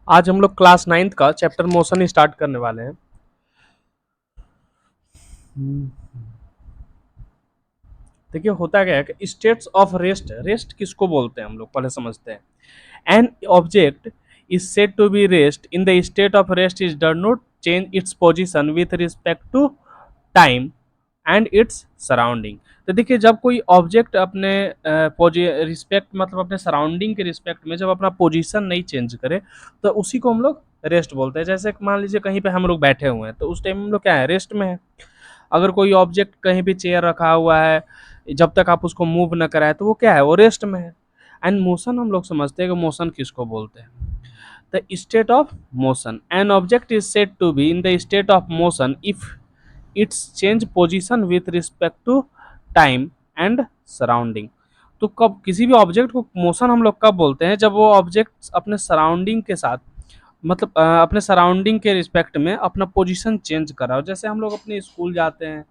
आज हम लोग क्लास 9th का चैप्टर मोशन स्टार्ट करने वाले हैं। देखिए होता क्या है कि स्टेट्स ऑफ रेस्ट, रेस्ट किसको बोलते हैं हम लोग पहले समझते हैं। An object is said to be rest in the state of rest is does not change its position with respect to time and its surrounding. तो देखिए जब कोई ऑब्जेक्ट अपने रिस्पेक्ट मतलब अपने सराउंडिंग के रिस्पेक्ट में जब अपना पोजीशन नहीं चेंज करे तो उसी को हम लोग रेस्ट बोलते हैं। जैसे मान लीजिए कहीं पे हम लोग बैठे हुए हैं तो उस टाइम हम लोग क्या है, रेस्ट में है। अगर कोई ऑब्जेक्ट कहीं भी चेयर रखा हुआ है, जब तक आप उसको मूव न कराए तो वो क्या है, वो रेस्ट में है। एंड मोशन हम लोग समझते हैं कि मोशन किसको बोलते हैं। The state of motion, an object is said to be in the state of motion if it's change position with respect to time and surrounding. तो कब किसी भी ऑब्जेक्ट को मोशन हम लोग कब बोलते हैं, जब वो ऑब्जेक्ट अपने सराउंडिंग के साथ मतलब अपने सराउंडिंग के रिस्पेक्ट में अपना पोजीशन चेंज कर रहा हो। जैसे हम लोग अपने स्कूल जाते हैं,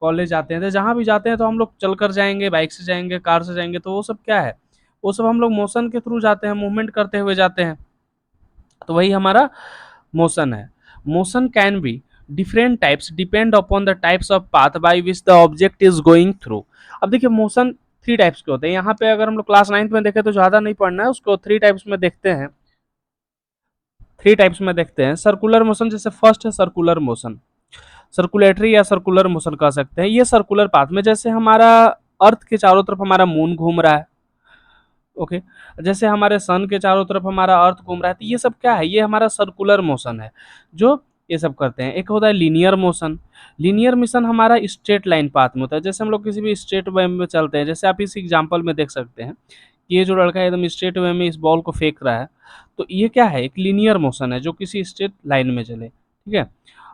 कॉलेज जाते हैं, तो जहाँ भी जाते हैं तो हम लोग चल कर जाएंगे, बाइक से जाएंगे, कार से जाएंगे, तो वो सब क्या है, वो सब हम लोग मोशन के थ्रू जाते हैं, मूवमेंट करते हुए जाते हैं। तो वही हमारा मोशन है। Motion can be different types depend upon the types of path by which the object is going through. अब देखिए मोशन थ्री टाइप्स के होते हैं। यहाँ पे अगर हम लोग क्लास 9th में देखें तो ज़्यादा नहीं पढ़ना है, उसको थ्री टाइप्स में देखते हैं। थ्री टाइप्स में देखते हैं। सर्कुलर मोशन, जैसे फर्स्ट है सर्कुलर मोशन, सर्कुलेटरी या सर्कुलर मोशन कह सकते हैं। ये सर्कुलर पाथ में जैसे हमारा अर्थ के चारों तरफ हमारा मून घूम रहा है, ओके, जैसे हमारे सन के चारों तरफ हमारा अर्थ घूम रहा है, तो ये सब क्या है, ये हमारा सर्कुलर मोशन है जो ये सब करते हैं। एक होता है लीनियर मोशन। लीनियर मोशन हमारा स्ट्रेट लाइन पाथ में होता है। जैसे हम लोग किसी भी स्ट्रेट वे में चलते हैं, जैसे आप इस एग्जांपल में देख सकते हैं कि ये जो लड़का है एकदम स्ट्रेट वे में इस बॉल को फेंक रहा है, तो ये क्या है, एक लीनियर मोशन है जो किसी स्ट्रेट लाइन में चले, ठीक है।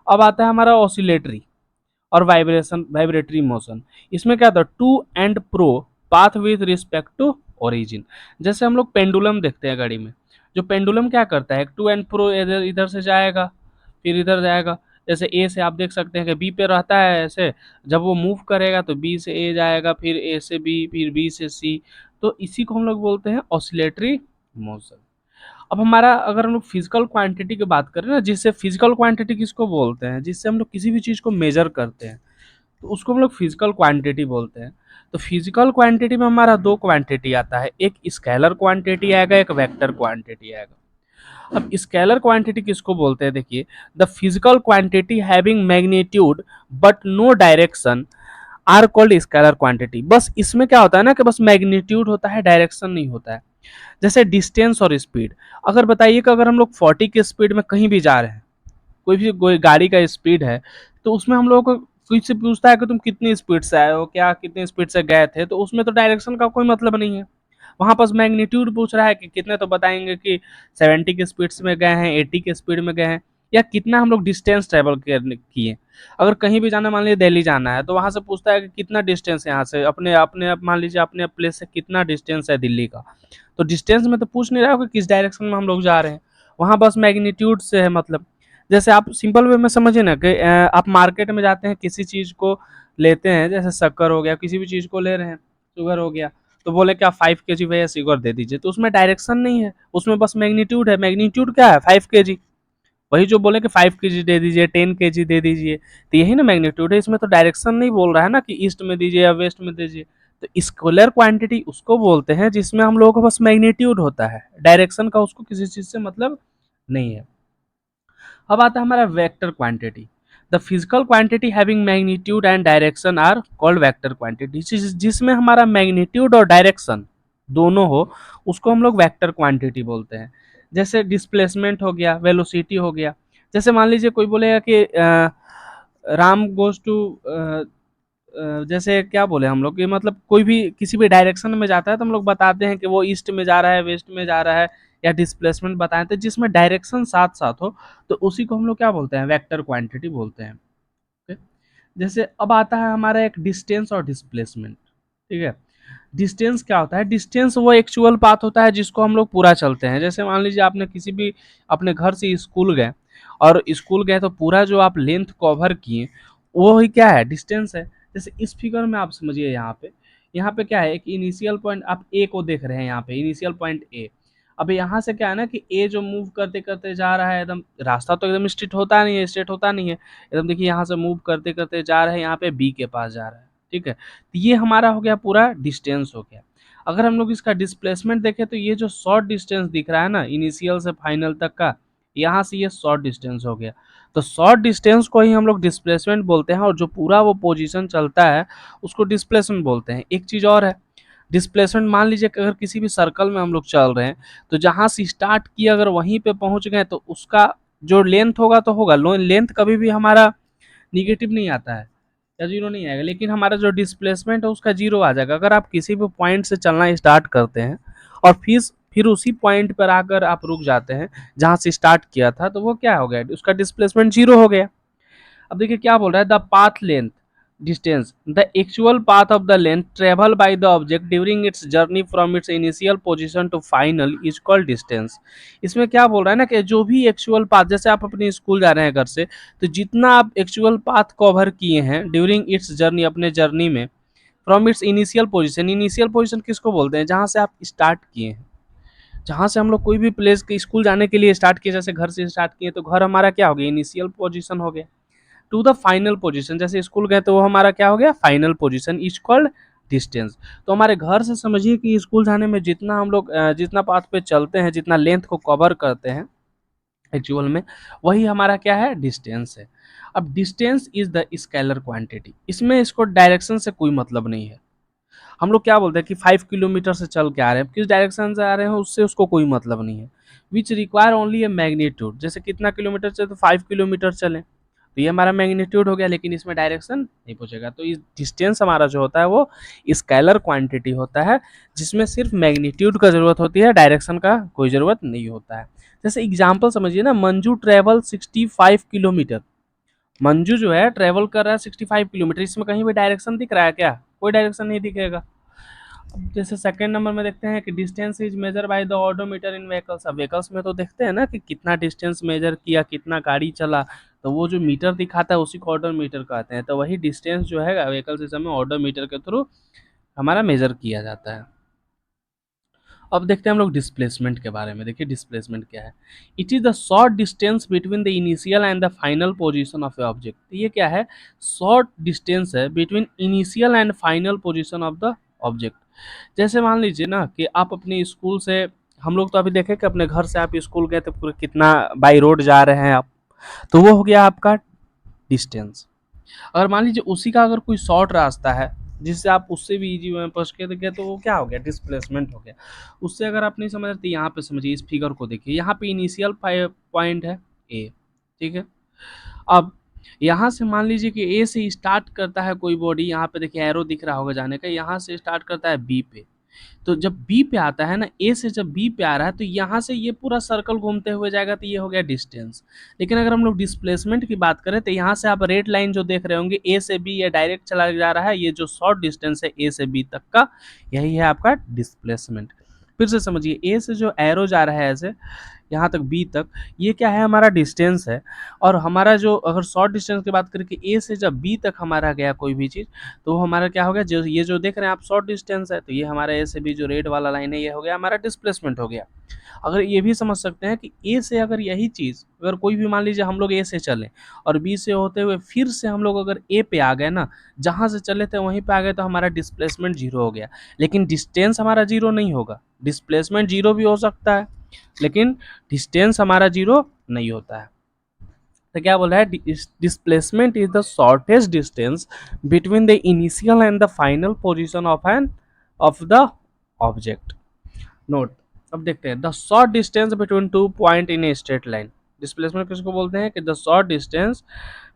अब आता है हमारा ऑसिलेटरी और वाइब्रेटरी मोशन। इसमें क्या था, to and fro path with respect to origin. जैसे हम लोग पेंडुलम देखते हैं घड़ी में, जो पेंडुलम क्या करता है, टू एंड प्रो इधर इधर से जाएगा फिर इधर जाएगा। जैसे ए से आप देख सकते हैं कि बी पे रहता है ऐसे, जब वो मूव करेगा तो बी से ए जाएगा, फिर ए से बी, फिर बी से सी। तो इसी को हम लोग बोलते हैं ऑसिलेटरी मोशन। अब हमारा अगर हम लोग फिजिकल क्वांटिटी की बात करें ना, जिससे फिजिकल क्वांटिटी किसको बोलते हैं, जिससे हम लोग किसी भी चीज़ को मेजर करते हैं, तो उसको हम लोग फिजिकल क्वांटिटी बोलते हैं। तो फिजिकल क्वांटिटी में हमारा दो क्वांटिटी आता है, एक स्केलर क्वांटिटी आएगा, एक वेक्टर क्वांटिटी आएगा। अब स्केलर क्वांटिटी किसको बोलते हैं, देखिए, the physical quantity having magnitude but no direction are called scalar quantity. बस इसमें क्या होता है ना कि बस मैग्नीट्यूड होता है, डायरेक्शन नहीं होता है। जैसे डिस्टेंस और स्पीड, अगर बताइए कि अगर हम लोग 40 की स्पीड में कहीं भी जा रहे हैं, कोई गाड़ी का स्पीड है, तो उसमें हम लोगों को कोई से पूछता है कि तुम कितनी स्पीड से आए हो, क्या कितनी स्पीड से गए थे, तो उसमें तो डायरेक्शन का कोई मतलब नहीं है। वहां पास मैग्नीट्यूड पूछ रहा है कि कितने, तो बताएंगे कि 70 की स्पीड में गए हैं, 80 की स्पीड में गए हैं, या कितना हम लोग डिस्टेंस ट्रेवल किए। अगर कहीं भी जाना, मान लीजिए दिल्ली जाना है, तो वहां से पूछता है कि कितना डिस्टेंस है यहाँ से, अपने अपने मान लीजिए अपने प्लेस से कितना डिस्टेंस है दिल्ली का। तो डिस्टेंस में तो पूछ नहीं रहा हो कि किस डायरेक्शन में हम लोग जा रहे हैं, वहां बस मैग्नीट्यूड से है मतलब। जैसे आप सिंपल वे में समझिए ना कि आप मार्केट में जाते हैं, किसी चीज़ को लेते हैं, जैसे शक्कर हो गया, किसी भी चीज़ को ले रहे हैं, शुगर हो गया, तो बोले क्या 5 kg भैया शुगर दे दीजिए, तो उसमें डायरेक्शन नहीं है, उसमें बस मैग्नीट्यूड है। मैग्नीट्यूड क्या है, 5 kg। वही जो बोले कि 5 kg दे दीजिए, 10 kg दे दीजिए, तो यही ना मैग्नीट्यूड है। इसमें तो डायरेक्शन नहीं बोल रहा है ना कि ईस्ट में दीजिए या वेस्ट में दीजिए। तो स्केलर क्वांटिटी उसको बोलते हैं जिसमें हम लोगों का बस मैग्नीट्यूड होता है, डायरेक्शन का उसको किसी चीज़ से मतलब नहीं है। अब आता है हमारा vector quantity. The physical quantity having magnitude and direction are called vector quantity. जिसमें हमारा मैग्नीट्यूड और डायरेक्शन दोनों हो, उसको हम लोग वेक्टर क्वांटिटी बोलते हैं। जैसे डिस्प्लेसमेंट हो गया, वेलोसिटी हो गया। जैसे मान लीजिए कोई बोलेगा कि राम गोज टू, जैसे क्या बोले हम लोग कि मतलब कोई भी किसी भी डायरेक्शन में जाता है तो हम लोग बताते हैं कि वो ईस्ट में जा रहा है, वेस्ट में जा रहा है, या डिस्प्लेसमेंट बताए थे जिसमें डायरेक्शन साथ साथ हो, तो उसी को हम लोग क्या बोलते हैं, वेक्टर क्वांटिटी बोलते हैं। ठीक है? जैसे अब आता है हमारा एक डिस्टेंस और डिस्प्लेसमेंट, ठीक है। डिस्टेंस क्या होता है, डिस्टेंस वो एक्चुअल पाथ होता है जिसको हम लोग पूरा चलते हैं। जैसे मान लीजिए आपने किसी भी अपने घर से स्कूल गए, और स्कूल गए तो पूरा जो आप लेंथ कवर किए, वो ही क्या है, डिस्टेंस है। जैसे इस फिगर में आप समझिए, यहाँ पे क्या है, एक इनिशियल पॉइंट आप ए को देख रहे हैं, यहाँ पे इनिशियल पॉइंट ए। अब यहाँ से क्या है ना कि ए जो मूव करते करते जा रहा है, एकदम रास्ता तो एकदम स्ट्रेट होता नहीं है, एकदम देखिए यहाँ से मूव करते करते जा रहे हैं, यहाँ पे बी के पास जा रहा है, ठीक है। तो ये हमारा हो गया पूरा डिस्टेंस हो गया। अगर हम लोग इसका डिस्प्लेसमेंट देखें तो ये जो शॉर्ट डिस्टेंस दिख रहा है ना इनिशियल से फाइनल तक का, यहाँ से ये शॉर्ट डिस्टेंस हो गया। तो शॉर्ट डिस्टेंस को ही हम लोग डिस्प्लेसमेंट बोलते हैं, और जो पूरा वो पोजीशन चलता है उसको डिस्प्लेसमेंट बोलते हैं। एक चीज़ और है, डिस्प्लेसमेंट मान लीजिए कि अगर किसी भी सर्कल में हम लोग चल रहे हैं, तो जहाँ से स्टार्ट किया अगर वहीं पे पहुंच गए तो उसका जो लेंथ होगा तो होगा, लेंथ कभी भी हमारा निगेटिव नहीं आता है या जीरो नहीं आएगा, लेकिन हमारा जो डिस्प्लेसमेंट है उसका जीरो आ जाएगा। अगर आप किसी भी पॉइंट से चलना स्टार्ट करते हैं और फिर उसी पॉइंट पर आकर आप रुक जाते हैं जहाँ से स्टार्ट किया था, तो वो क्या हो गया, उसका डिस्प्लेसमेंट जीरो हो गया। अब देखिए क्या बोल रहा है, the path length distance the actual path of the length travel by the object during its journey from its initial position to final is called distance. इसमें क्या बोल रहा है ना कि जो भी एक्चुअल पाथ, जैसे आप अपने स्कूल जा रहे हैं घर से, तो जितना आप एक्चुअल पाथ कवर किए हैं ड्यूरिंग इट्स जर्नी, अपने जर्नी में, फ्रॉम इट्स इनिशियल पोजीशन किसको बोलते हैं, जहां से आप स्टार्ट किए हैं, जहां से हम लोग कोई भी प्लेस के स्कूल जाने के लिए स्टार्ट किए, जैसे घर से स्टार्ट किए तो घर हमारा क्या हो गया, इनिशियल पोजीशन हो गया, टू द फाइनल पोजीशन, जैसे स्कूल गए तो वो हमारा क्या हो गया, final position is called distance. तो हमारे घर से समझिए कि स्कूल जाने में जितना हम लोग जितना पाथ पे चलते हैं, जितना लेंथ को कवर करते हैं एक्चुअल में, वही हमारा क्या है, डिस्टेंस है। अब distance is the scalar quantity, इसमें इसको डायरेक्शन से कोई मतलब नहीं है। हम लोग क्या बोलते हैं कि 5 किलोमीटर से चल के आ रहे हैं, किस डायरेक्शन से आ रहे हैं उससे उसको कोई मतलब नहीं है। Which require only A magnitude, जैसे कितना किलोमीटर चले तो 5 किलोमीटर चले, तो ये हमारा मैग्नीट्यूड हो गया, लेकिन इसमें डायरेक्शन नहीं पूछेगा। तो इस डिस्टेंस हमारा जो होता है वो स्केलर क्वांटिटी होता है, जिसमें सिर्फ मैग्नीट्यूड का जरूरत होती है, डायरेक्शन का कोई जरूरत नहीं होता है। जैसे एग्जाम्पल समझिए ना, मंजू ट्रेवल 65 किलोमीटर, मंजू जो है ट्रेवल कर रहा है 65 किलोमीटर, इसमें कहीं भी डायरेक्शन दिख रहा है क्या, कोई डायरेक्शन नहीं दिखेगा। अब जैसे सेकंड नंबर में देखते हैं कि distance is measure by the odometer in vehicles. अब व्हीकल्स में तो देखते हैं ना कि कितना डिस्टेंस मेजर किया, कितना गाड़ी चला, तो वो जो मीटर दिखाता है उसी को ऑडोमीटर कहते हैं। तो वही डिस्टेंस जो है व्हीकल सिस्टम में ऑडोमीटर के थ्रू हमारा मेजर किया जाता है। अब देखते हैं हम लोग डिस्प्लेसमेंट के बारे में। देखिए डिस्प्लेसमेंट क्या है, it is the short distance between the initial and the final position of A object. ये क्या है, शॉर्ट डिस्टेंस है between initial and final position of the object. जैसे मान लीजिए ना कि आप अपने स्कूल से, हम लोग तो अभी देखें कि अपने घर से आप स्कूल गए तो पूरे कितना बाई रोड जा रहे हैं आप, तो वो हो गया आपका डिस्टेंस। अगर मान लीजिए उसी का अगर कोई शॉर्ट रास्ता है जिससे आप उससे भी इजी में पहुंच के गए, तो वो क्या हो गया, डिस्प्लेसमेंट हो गया। उससे अगर आप नहीं समझ रहे तो यहाँ पे समझिए, इस फिगर को देखिए, यहाँ पे इनिशियल पॉइंट है ए, ठीक है। अब यहाँ से मान लीजिए कि ए से स्टार्ट करता है कोई बॉडी, यहाँ पे देखिए एरो दिख रहा होगा जाने का, यहाँ से स्टार्ट करता है बी पे, तो जब बी पे आता है ना, ए से जब बी पे आ रहा है तो यहाँ से ये पूरा सर्कल घूमते हुए जाएगा, तो ये हो गया डिस्टेंस। लेकिन अगर हम लोग डिस्प्लेसमेंट की बात करें तो यहाँ से आप रेड लाइन जो देख रहे होंगे, ए से बी ये डायरेक्ट चला जा रहा है, ये जो शॉर्ट डिस्टेंस है ए से बी तक का, यही है आपका डिस्प्लेसमेंट। फिर से समझिए, ए से जो एरो जा रहा है ऐसे यहाँ तक बी तक, ये क्या है, हमारा डिस्टेंस है। और हमारा जो अगर शॉर्ट डिस्टेंस की बात करें कि ए से जब बी तक हमारा गया कोई भी चीज़, तो वो हमारा क्या हो गया, जो ये जो देख रहे हैं आप शॉर्ट डिस्टेंस है, तो ये हमारा ए से बी जो रेड वाला लाइन है, ये हो गया हमारा डिस्प्लेसमेंट हो गया। अगर ये भी समझ सकते हैं कि ए से अगर यही चीज़, अगर कोई भी मान लीजिए हम लोग ए से चले और बी से होते हुए फिर से हम लोग अगर ए पे आ गए ना, जहाँ से चले थे वहीं पे आ गए, तो हमारा डिस्प्लेसमेंट जीरो हो गया। लेकिन डिस्टेंस हमारा जीरो नहीं होगा, डिस्प्लेसमेंट जीरो भी हो सकता है लेकिन डिस्टेंस हमारा जीरो नहीं होता है। तो क्या बोल रहा है, displacement is the shortest distance between the initial and the final position of the object. Note, अब देखते हैं, the short distance between two point in a straight line. Displacement किसको बोलते हैं कि the short distance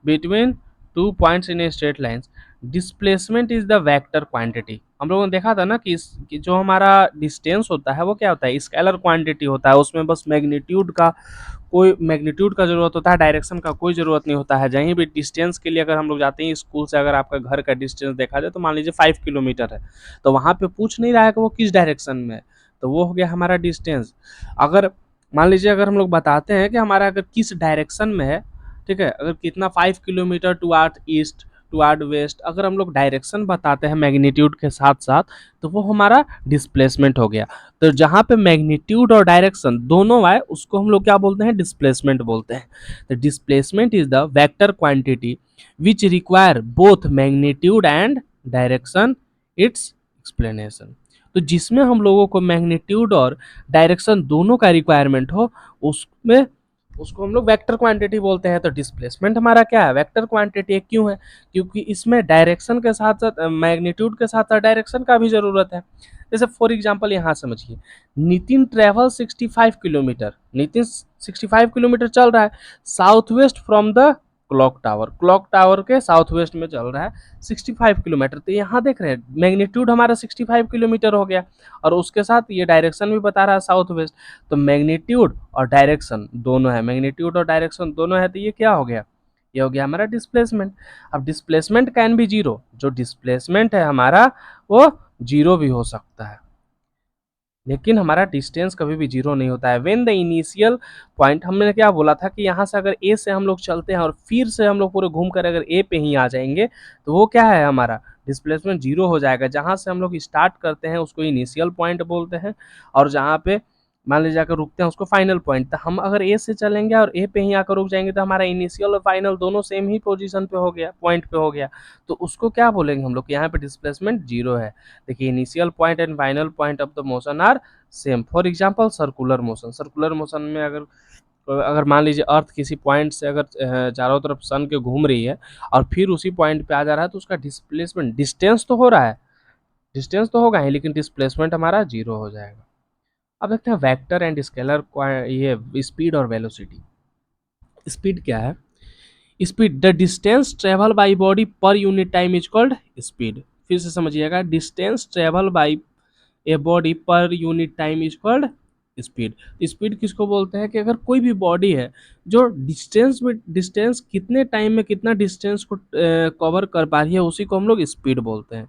between two points in a straight line. Displacement is the vector quantity. हम लोगों ने देखा था ना कि जो हमारा डिस्टेंस होता है वो क्या होता है, स्केलर क्वांटिटी होता है, उसमें बस मैग्नीट्यूड का जरूरत होता है, डायरेक्शन का कोई जरूरत नहीं होता है। कहीं भी डिस्टेंस के लिए अगर हम लोग जाते हैं स्कूल से, अगर आपका घर का डिस्टेंस देखा जाए तो मान लीजिए 5 किलोमीटर है, तो वहाँ पे पूछ नहीं रहा है कि वो किस डायरेक्शन में है, तो वो हो गया हमारा डिस्टेंस। अगर मान लीजिए अगर हम लोग बताते हैं कि हमारा अगर किस डायरेक्शन में है, ठीक है, अगर कितना 5 किलोमीटर टू आर्थ ईस्ट, टुवर्ड वेस्ट, अगर हम लोग डायरेक्शन बताते हैं मैग्नीट्यूड के साथ साथ तो वो हमारा डिस्प्लेसमेंट हो गया। तो जहाँ पे मैग्नीट्यूड और डायरेक्शन दोनों आए उसको हम लोग क्या बोलते हैं, डिस्प्लेसमेंट बोलते हैं। तो displacement is the vector quantity which require both magnitude and direction it's explanation. तो जिसमें हम लोगों को मैग्नीट्यूड और डायरेक्शन दोनों का रिक्वायरमेंट हो उसमें उसको हम लोग वेक्टर क्वांटिटी बोलते हैं। तो डिस्प्लेसमेंट हमारा क्या है, वेक्टर क्वांटिटी। क्यों है, क्योंकि इसमें डायरेक्शन के साथ साथ मैग्नीट्यूड के साथ साथ डायरेक्शन का भी जरूरत है। जैसे फॉर एग्जांपल यहाँ समझिए, Nitin travel 65 kilometre, Nitin 65 kilometre चल रहा है south west from the clock tower, clock tower के साउथ वेस्ट में चल रहा है 65 किलोमीटर। तो यहाँ देख रहे हैं मैग्नीट्यूड हमारा 65 किलोमीटर हो गया और उसके साथ ये डायरेक्शन भी बता रहा है साउथ वेस्ट। तो मैग्नीट्यूड और डायरेक्शन दोनों है, मैग्नीट्यूड और डायरेक्शन दोनों है, तो ये क्या हो गया, ये हो गया हमारा डिस्प्लेसमेंट। अब डिस्प्लेसमेंट कैन बी जीरो, जो डिस्प्लेसमेंट है हमारा वो जीरो भी हो सकता है, लेकिन हमारा डिस्टेंस कभी भी जीरो नहीं होता है। व्हेन द इनिशियल पॉइंट, हमने क्या बोला था कि यहाँ से अगर ए से हम लोग चलते हैं और फिर से हम लोग पूरे घूम कर अगर ए पे ही आ जाएंगे तो वो क्या है, हमारा डिस्प्लेसमेंट जीरो हो जाएगा। जहाँ से हम लोग स्टार्ट करते हैं उसको इनिशियल पॉइंट बोलते हैं, और जहाँ पे मान लीजिए जाकर रुकते हैं उसको फाइनल पॉइंट। तो हम अगर ए से चलेंगे और ए पे ही आकर रुक जाएंगे तो हमारा इनिशियल और फाइनल दोनों सेम ही पोजीशन पे हो गया, पॉइंट पे हो गया। तो उसको क्या बोलेंगे हम लोग, यहाँ पे डिस्प्लेसमेंट जीरो है। देखिए initial point and final point of the motion are same. For example circular motion, circular motion में अगर अगर मान लीजिए अर्थ किसी पॉइंट से अगर चारों तरफ सन के घूम रही है और फिर उसी पॉइंट पे आ जा रहा है तो उसका डिस्प्लेसमेंट, डिस्टेंस तो हो रहा है, डिस्टेंस तो होगा ही, लेकिन डिस्प्लेसमेंट हमारा जीरो हो जाएगा। अब देखते हैं वेक्टर एंड स्केलर, ये स्पीड और वेलोसिटी। स्पीड क्या है, speed the distance travel by body per unit time is called speed. फिर से समझिएगा, distance travel by a body per unit time is called speed. Speed किसको बोलते हैं कि अगर कोई भी बॉडी है जो डिस्टेंस कितने टाइम में कितना डिस्टेंस को कवर कर पा रही है उसी को हम लोग स्पीड बोलते हैं।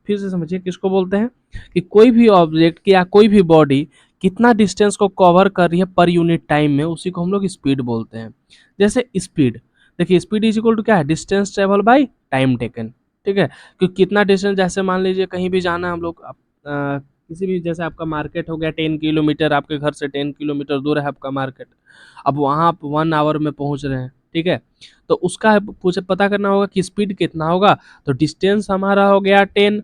फिर से समझिए किसको बोलते हैं, कि कोई भी ऑब्जेक्ट या कोई भी बॉडी कितना डिस्टेंस को कवर कर रही है पर यूनिट टाइम में उसी को हम लोग स्पीड बोलते हैं। जैसे स्पीड, देखिए स्पीड इज इक्वल टू क्या है, distance travel by time taken. ठीक है, क्योंकि कितना डिस्टेंस, जैसे मान लीजिए कहीं भी जाना है हम लोग, किसी भी, जैसे आपका मार्केट हो गया 10 किलोमीटर, आपके घर से 10 किलोमीटर दूर है आपका मार्केट, अब वहाँ आप 1 आवर में पहुँच रहे हैं। ठीक है, तो उसका पूछे पता करना होगा कि स्पीड कितना होगा। तो डिस्टेंस हमारा हो गया 10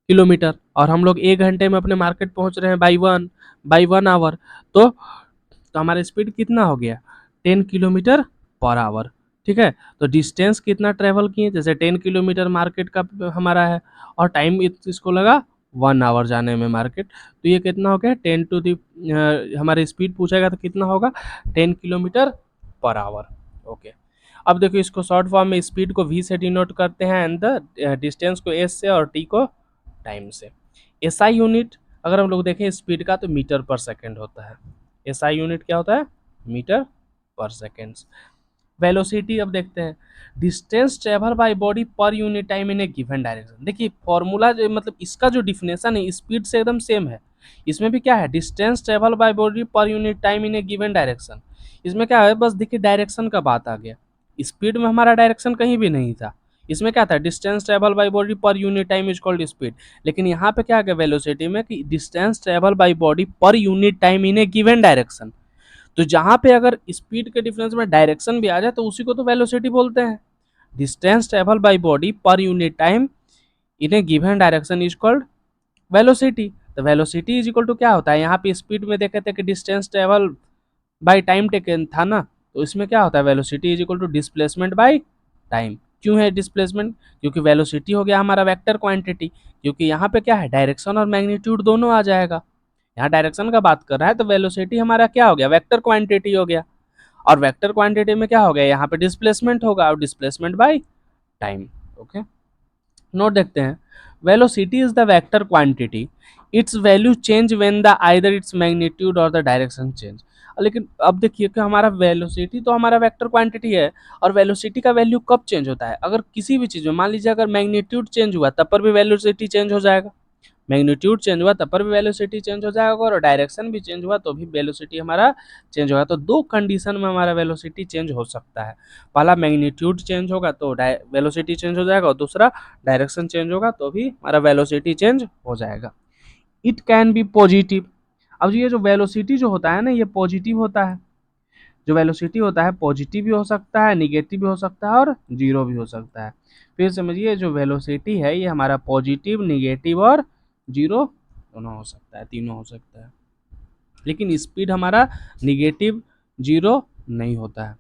किलोमीटर और हम लोग 1 घंटे में अपने मार्केट पहुँच रहे हैं बाई 1 आवर। तो हमारा स्पीड कितना हो गया, 10 किलोमीटर पर आवर। ठीक है, तो डिस्टेंस कितना ट्रेवल किए, जैसे 10 किलोमीटर मार्केट का हमारा है और टाइम इसको लगा 1 आवर जाने में मार्केट, तो ये कितना हो गया 10 टू दी, हमारे स्पीड पूछेगा तो कितना होगा 10 किलोमीटर पर आवर। ओके, अब देखो इसको शॉर्ट फॉर्म में स्पीड को v से डिनोट करते हैं एंड द डिस्टेंस को s से और t को टाइम से। SI यूनिट अगर हम लोग देखें स्पीड का तो मीटर पर सेकेंड होता है। SI यूनिट क्या होता है, मीटर पर सेकेंड। वेलोसिटी अब देखते हैं, distance travel by body per unit time in A given direction. देखिए फॉर्मूला जो मतलब इसका जो डिफिनेशन है स्पीड से एकदम सेम है। इसमें भी क्या है, distance travel by body per unit time in A given direction. इसमें क्या है, बस देखिए डायरेक्शन का बात आ गया, स्पीड में हमारा डायरेक्शन कहीं भी नहीं था। इसमें क्या था, distance travel by body per unit time is called speed. लेकिन यहाँ पे क्या आ गया वेलोसिटी में कि distance travel by body per unit time in A given direction. तो जहां पे अगर स्पीड के डिफरेंस में डायरेक्शन भी आ जाए तो उसी को तो वेलोसिटी बोलते हैं। Distance travel by body per unit time in A given direction is called velocity. तो वेलोसिटी इज इक्वल टू क्या होता है, यहाँ पे स्पीड में देखे थे कि distance travel by time taken था ना, तो इसमें क्या होता है velocity is equal to displacement by time. क्यों है डिस्प्लेसमेंट, क्योंकि वेलोसिटी हो गया हमारा वेक्टर क्वांटिटी, क्योंकि यहाँ पे क्या है डायरेक्शन और मैग्नीट्यूड दोनों आ जाएगा। यहाँ डायरेक्शन का बात कर रहा है तो वेलोसिटी हमारा क्या हो गया, वेक्टर क्वांटिटी हो गया, और वेक्टर क्वांटिटी में क्या हो गया, यहाँ पे डिस्प्लेसमेंट होगा और displacement by time. Okay, note देखते हैं, velocity is the vector quantity, it's value change when the either its magnitude और द डायरेक्शन चेंज। लेकिन अब देखिए कि हमारा वेलोसिटी तो हमारा वेक्टर क्वांटिटी है, और वेलोसिटी का वैल्यू कब चेंज होता है, अगर किसी भी चीज़ में मान लीजिए अगर मैग्नीट्यूड चेंज हुआ तब पर भी वेलोसिटी चेंज हो जाएगा। मैग्नीट्यूड चेंज हुआ तब पर भी वेलोसिटी चेंज हो जाएगा, और डायरेक्शन भी चेंज हुआ तो भी वेलोसिटी हमारा चेंज होगा। तो दो कंडीशन में हमारा वेलोसिटी चेंज हो सकता है, पहला मैग्नीट्यूड चेंज होगा तो वेलोसिटी चेंज हो जाएगा, और दूसरा डायरेक्शन चेंज होगा तो भी हमारा वेलोसिटी चेंज हो जाएगा। It can be positive. अब ये जो वेलोसिटी जो होता है ना, ये पॉजिटिव होता है। जो वेलोसिटी होता है पॉजिटिव भी हो सकता है, निगेटिव भी हो सकता है, और जीरो भी हो सकता है। फिर समझिए, जो वेलोसिटी है ये हमारा पॉजिटिव, निगेटिव और जीरो दोनों हो सकता है, तीनों हो सकता है। लेकिन स्पीड हमारा निगेटिव, जीरो नहीं होता है।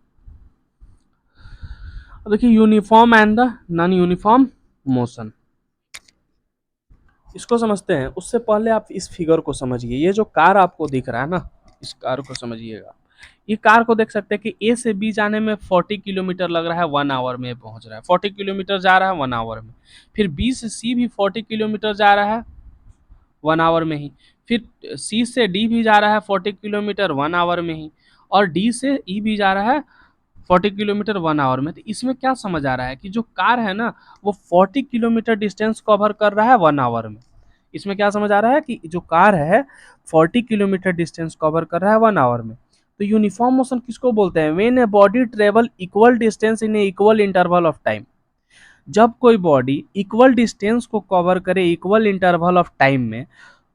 अब देखिए, uniform and the non uniform motion, इसको समझते हैं। उससे पहले आप इस फिगर को समझिए। ये जो कार आपको दिख रहा है ना, इस कार को समझिएगा। ये कार को देख सकते हैं कि ए से बी जाने में 40 किलोमीटर लग रहा है, 1 आवर में पहुंच रहा है। 40 किलोमीटर जा रहा है 1 आवर में। फिर बी से सी भी 40 किलोमीटर जा रहा है 1 आवर में ही। फिर सी से डी भी जा रहा है 40 किलोमीटर 1 आवर में ही। और डी से ई भी जा रहा है 40 किलोमीटर 1 आवर में। तो इसमें क्या समझ आ रहा है कि जो कार है ना, वो 40 किलोमीटर डिस्टेंस कवर कर रहा है 1 आवर में। इसमें क्या समझ आ रहा है कि जो कार है 40 किलोमीटर डिस्टेंस कवर कर रहा है 1 आवर में। तो यूनिफॉर्म मोशन किसको बोलते हैं? When a body travel equal distance in A equal interval of time. जब कोई बॉडी इक्वल डिस्टेंस को कवर करे इक्वल इंटरवल ऑफ टाइम में,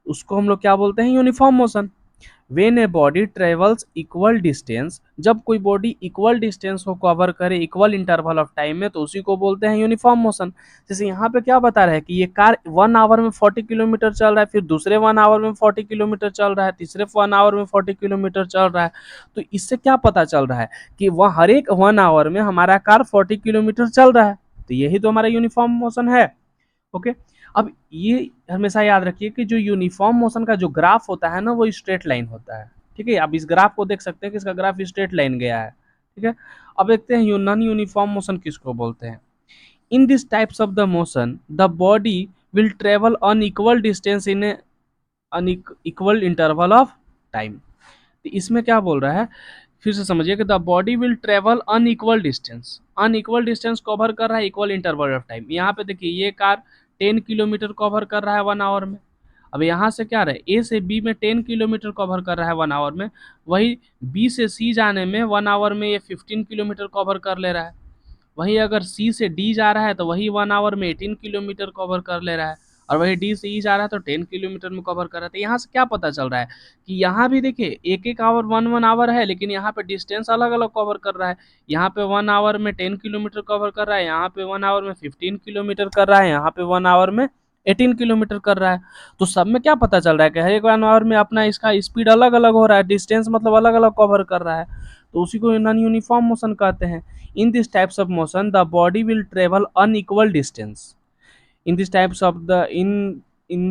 उसको हम लोग क्या बोलते हैं? Uniform motion. When a body travels equal distance, जब कोई बॉडी इक्वल डिस्टेंस को कवर करे इक्वल इंटरवल ऑफ टाइम में, तो उसी को बोलते हैं यूनिफॉर्म मोशन। जैसे यहाँ पे क्या बता रहा है कि ये कार 1 आवर में 40 किलोमीटर चल रहा है, फिर दूसरे 1 आवर में 40 किलोमीटर चल रहा है, तीसरे 1 आवर में 40 किलोमीटर चल रहा है। तो इससे क्या पता चल रहा है कि वह हर एक 1 आवर में हमारा कार 40 किलोमीटर चल रहा है। तो यही तो हमारा यूनिफॉर्म मोशन है। ओके। अब ये हमेशा याद रखिए कि जो यूनिफॉर्म मोशन का जो ग्राफ होता है ना, वो स्ट्रेट लाइन होता है। ठीक है, आप इस ग्राफ को देख सकते हैं कि इसका ग्राफ स्ट्रेट लाइन गया है। ठीक है। अब देखते हैं नॉन यूनिफॉर्म मोशन किसको बोलते हैं। In this types of the motion the body will travel unequal distance in unequal interval of time. तो इसमें क्या बोल रहा है, फिर से समझिए कि the body will travel unequal distance. Unequal distance cover कर रहा है इक्वल इंटरवल ऑफ टाइम। यहाँ पे देखिए, ये कार 10 किलोमीटर कवर कर रहा है 1 आवर में। अब यहाँ से क्या रहा है, ए से बी में 10 किलोमीटर कवर कर रहा है 1 आवर में। वही बी से सी जाने में 1 आवर में ये 15 किलोमीटर कवर कर ले रहा है। वहीं अगर सी से डी जा रहा है तो वही 1 आवर में 18 किलोमीटर कवर कर ले रहा है। और वही डी से ई जा रहा है तो 10 किलोमीटर में कवर कर रहा है। तो यहाँ से क्या पता चल रहा है कि यहाँ भी देखिए एक एक आवर 1 1 आवर है, लेकिन यहाँ पे डिस्टेंस अलग अलग कवर कर रहा है। यहाँ पे 1 आवर में 10 किलोमीटर कवर कर रहा है, यहाँ पे 1 आवर में 15 किलोमीटर कर रहा है, यहाँ पे 1 आवर में 18 किलोमीटर कर रहा है। तो सब में क्या पता चल रहा है कि हर एक 1 आवर में अपना इसका स्पीड अलग अलग हो रहा है, डिस्टेंस मतलब अलग अलग कवर कर रहा है। तो उसी को नॉन यूनिफॉर्म मोशन कहते हैं। In these types of motion, the body will travel unequal distance. In these types of the in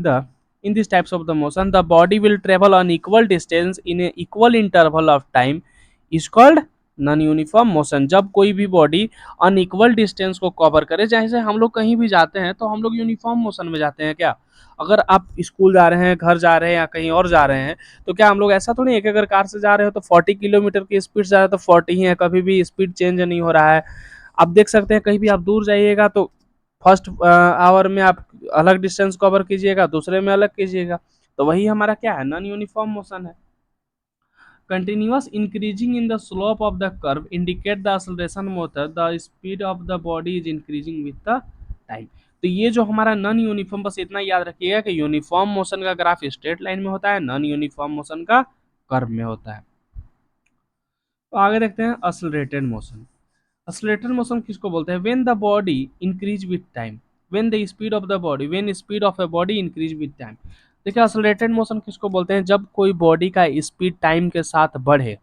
the in these types of the motion, the body will travel unequal distance in a equal interval of time is called non uniform motion. जब कोई भी body unequal distance को cover करे, जैसे हम लोग कहीं भी जाते हैं तो हम लोग यूनिफॉर्म मोशन में जाते हैं क्या? अगर आप स्कूल जा रहे हैं, घर जा रहे हैं या कहीं और जा रहे हैं, तो क्या हम लोग ऐसा तो नहीं है कि अगर कार से जा रहे हो तो 40 किलोमीटर की स्पीड जा रहे हो तो 40 ही है, कभी भी स्पीड चेंज नहीं हो रहा है। आप देख सकते हैं कहीं भी आप दूर जाइएगा तो फर्स्ट आवर में आप अलग डिस्टेंस कवर कीजिएगा, दूसरे में अलग कीजिएगा। तो वही हमारा क्या है, नॉन यूनिफॉर्म मोशन है। Continuous increasing in the slope of the curve indicate the acceleration method. The speed of the body is increasing with the time. तो ये जो हमारा नॉन यूनिफॉर्म, बस इतना याद रखिएगा कि यूनिफॉर्म मोशन का ग्राफ स्ट्रेट लाइन में होता है, नॉन यूनिफॉर्म मोशन का कर्व में होता है। तो आगे देखते हैं एक्सेलरेटेड मोशन। एक्सेलरेटेड मोशन किसको बोलते हैं? When the body increase with time, when the speed of the body, when speed of a body increase with time. देखिए, एक्सेलरेटेड मोशन किसको बोलते हैं? जब कोई बॉडी का स्पीड टाइम के साथ बढ़े।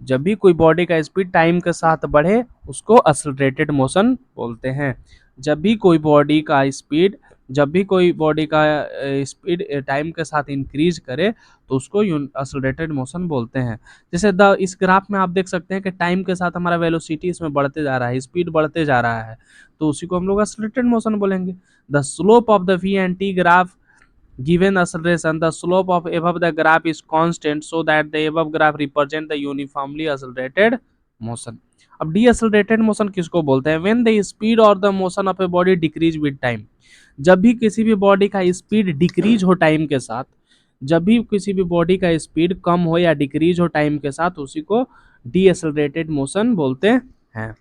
जब भी कोई बॉडी का स्पीड टाइम के साथ बढ़े उसको एक्सेलरेटेड मोशन बोलते हैं। जब भी कोई बॉडी का स्पीड जब भी कोई बॉडी का स्पीड टाइम के साथ इंक्रीज करे तो उसको एक्सेलरेटेड मोशन बोलते हैं। जैसे इस ग्राफ में आप देख सकते हैं कि टाइम के साथ हमारा वेलोसिटी इसमें बढ़ते जा रहा है, स्पीड बढ़ते जा रहा है, तो उसी को हम लोग एक्सेलरेटेड मोशन बोलेंगे। The slope of the V and T graph given acceleration, the slope of above the graph is constant so that the above graph represent the uniformly accelerated motion. अब डीएसलरेटेड मोशन किसको बोलते हैं? When the speed और the motion of a body decrease with time. जब भी किसी भी body का स्पीड डिक्रीज हो टाइम के साथ, जब भी किसी भी बॉडी का स्पीड कम हो या डिक्रीज हो टाइम के साथ, उसी को डीएसलरेटेड मोशन बोलते हैं।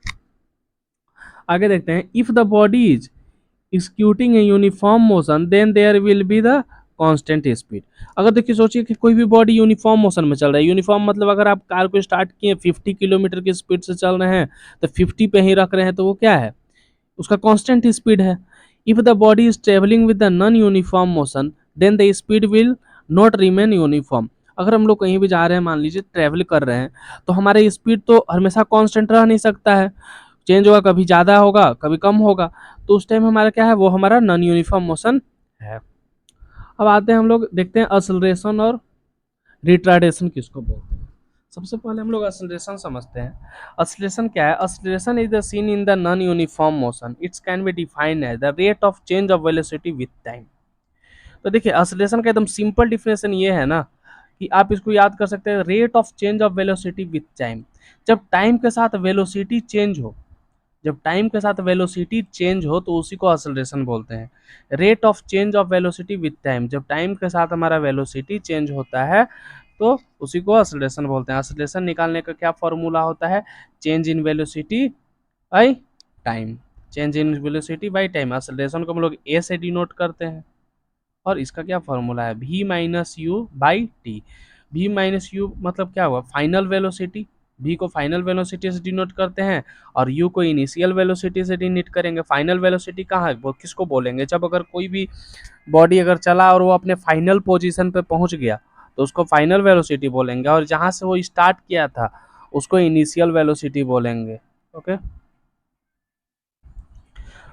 आगे देखते हैं, if the body is executing a uniform motion then there will be the constant speed. अगर देखिए सोचिए कि कोई भी बॉडी यूनिफॉर्म मोशन में चल रहा है, यूनिफॉर्म मतलब अगर आप कार को स्टार्ट किए 50 किलोमीटर की स्पीड से चल रहे हैं तो 50 पे ही रख रहे हैं, तो वो क्या है? उसका कांस्टेंट स्पीड है। If the body is travelling with the non uniform motion then the speed will not remain uniform. अगर हम लोग कहीं भी जा रहे हैं, मान लीजिए ट्रेवल कर रहे हैं, तो हमारा स्पीड तो हमेशा कांस्टेंट रह नहीं सकता है, चेंज होगा, कभी ज़्यादा होगा कभी कम होगा। तो उस टाइम हमारा क्या है, वो हमारा नॉन यूनिफॉर्म मोशन है। अब आते हैं, हम लोग देखते हैं असलरेशन और रिट्राडेशन किसको बोलते हैं। सबसे पहले हम लोग असलरेशन समझते हैं। असलरेशन क्या है? Acceleration is the seen in the non uniform motion, its can be defined as the rate of change of velocity with time. तो देखिए असलेशन का एकदम सिंपल डिफिनेशन ये है ना, कि आप इसको याद कर सकते हैं, rate of change of velocity with time. जब टाइम के साथ वेलोसिटी चेंज हो, जब टाइम के साथ वेलोसिटी चेंज हो तो उसी को असलेशन बोलते हैं। Rate of change of velocity with time, जब टाइम के साथ हमारा वेलोसिटी चेंज होता है तो उसी को असलेशन बोलते हैं। असलेशन निकालने का क्या फॉर्मूला होता है? Change in velocity by time. Change in velocity by time, acceleration को हम लोग ए से डिनोट करते हैं। और इसका क्या फॉर्मूला है? v minus U by T. v minus you मतलब क्या हुआ? Final velocity. v को फाइनल वेलोसिटी से डिनोट करते हैं और u को इनिशियल वेलोसिटी से डिनोट करेंगे। फाइनल वेलोसिटी कहाँ है, वो किसको बोलेंगे? जब अगर कोई भी बॉडी अगर चला और वो अपने फाइनल पोजीशन पे पहुंच गया तो उसको फाइनल वेलोसिटी बोलेंगे, और जहां से वो स्टार्ट किया था उसको इनिशियल वेलोसिटी बोलेंगे। Okay,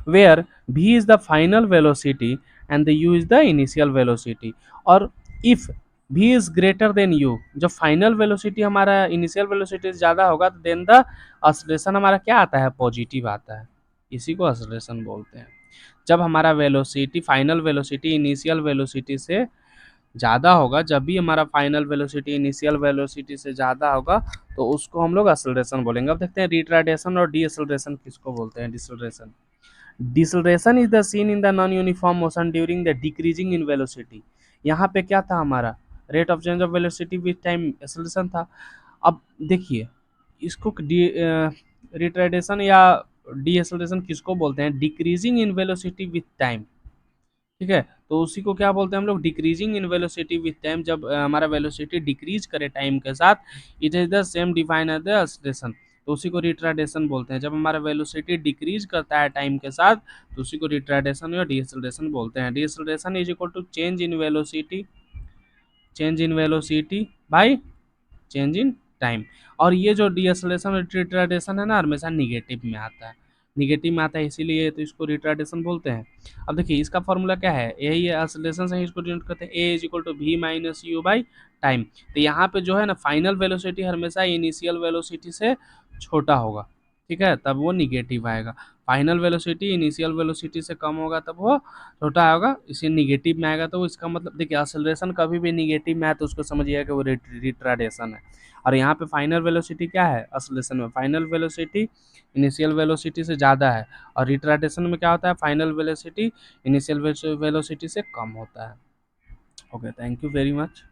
where v is the final velocity and the u is the initial velocity। और if v is greater than u, जब फाइनल वेलोसिटी हमारा इनिशियल वेलोसिटी से ज़्यादा होगा तो देन द एक्सेलरेशन हमारा क्या आता है? पॉजिटिव आता है। इसी को एक्सेलरेशन बोलते हैं। जब हमारा velocity final velocity initial velocity से ज़्यादा होगा, जब भी हमारा फाइनल वेलोसिटी इनिशियल वेलोसिटी से ज़्यादा होगा तो उसको हम लोग एक्सेलरेशन बोलेंगे। अब देखते हैं रिटार्डेशन और डी एक्सेलरेशन किसको बोलते हैं। Deceleration, deceleration is the seen in the non uniform motion during the decreasing in velocity. यहाँ पे क्या था हमारा? Rate of change of velocity with time acceleration था। अब देखिए इसको रिटार्डेशन या डी एक्सेलरेशन किसको बोलते हैं? Decreasing in velocity with time. ठीक है, तो उसी को क्या बोलते हैं हम लोग? Decreasing in velocity with time. जब हमारा वेलोसिटी डिक्रीज करे टाइम के साथ, it is the same define as the acceleration, तो उसी को रिटार्डेशन बोलते हैं। जब हमारा वेलोसिटी डिक्रीज करता है टाइम के साथ तो उसी को रिटार्डेशन या डीएक्सेलरेशन बोलते हैं। Deceleration is equal to change in velocity, change in velocity by change in time. और ये जो डीएक्सेलरेशन और रिटार्डेशन है ना, हमेशा निगेटिव में आता है। निगेटिव में आता है इसीलिए तो इसको रिटार्डेशन बोलते हैं। अब देखिए इसका फॉर्मूला क्या है? यही है, एक्सेलरेशन से ही इसको डिनोट करते हैं। A is equal to V minus U by time. तो यहाँ पे जो है ना, फाइनल वेलोसिटी हमेशा इनिशियल वेलोसिटी से छोटा होगा, ठीक है, तब वो निगेटिव आएगा। फाइनल वेलोसिटी इनिशियल वेलोसिटी से कम होगा तब वो छोटा होगा, इसे निगेटिव में आएगा। तो इसका मतलब देखिए एक्सेलरेशन कभी भी निगेटिव में आए तो उसको समझिएगा कि वो रिट्राडेशन है। और यहाँ पे फाइनल वेलोसिटी क्या है? एक्सेलरेशन में फाइनल वेलोसिटी इनिशियल वेलोसिटी से ज़्यादा है, और रिट्राडेशन में क्या होता है? फाइनल वेलोसिटी इनिशियल वेलोसिटी से कम होता है। Okay, thank you very much.